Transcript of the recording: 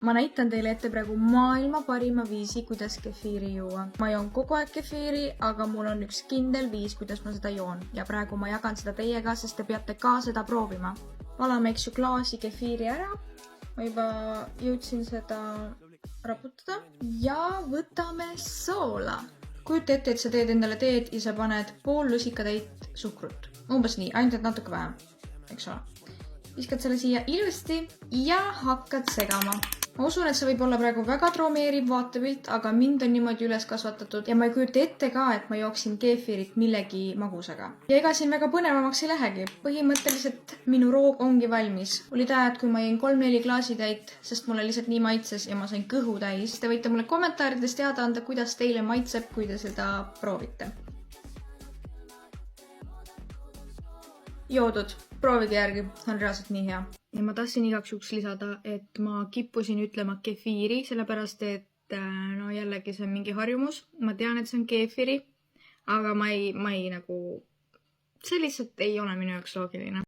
Ma näitan teile ette praegu maailma parima viisi, kuidas kefiiri juua. Ma joon kogu aeg kefiiri, aga mul on üks kindel viis, kuidas ma seda joon. Ja praegu ma jagan seda teiega, sest te peate ka seda proovima. Valame klaasi kefiiri ära. Ma juba jõudsin seda raputada. Ja võtame soola. Kujuta ette, et sa teed endale teed ja sa paned pool lusikatäit suhkrut. Umbes nii, ainult et natuke vähem. Eks ole. Viskad selle siia ilusti ja hakkad segama. Ma usun, et see võib olla praegu väga traumeeriv vaatepilt, aga mind on niimoodi üles kasvatatud ja ma ei kujuta ette ka, et ma jooksin keefirit millegi magusaga. Ja ega siin väga põnevamaks ei lähegi. Põhimõtteliselt minu roog ongi valmis. Oli ajad, kui ma jäin 3-4 klaasitäit, sest mulle lihtsalt nii maitses ja ma sain kõhu täis. Te võite mulle kommentaarides teada anda, kuidas teile maitseb, kui te seda proovite. Joodud. Proovige järgi, on reaalselt nii hea. Ja ma tahtsin igaks juhuks lisada, et ma kippusin ütlema kefiiri, sellepärast et no jällegi see on mingi harjumus. Ma tean, et see on keefiri, aga ma ei nagu... See lihtsalt ei ole minu jaoks loogiline.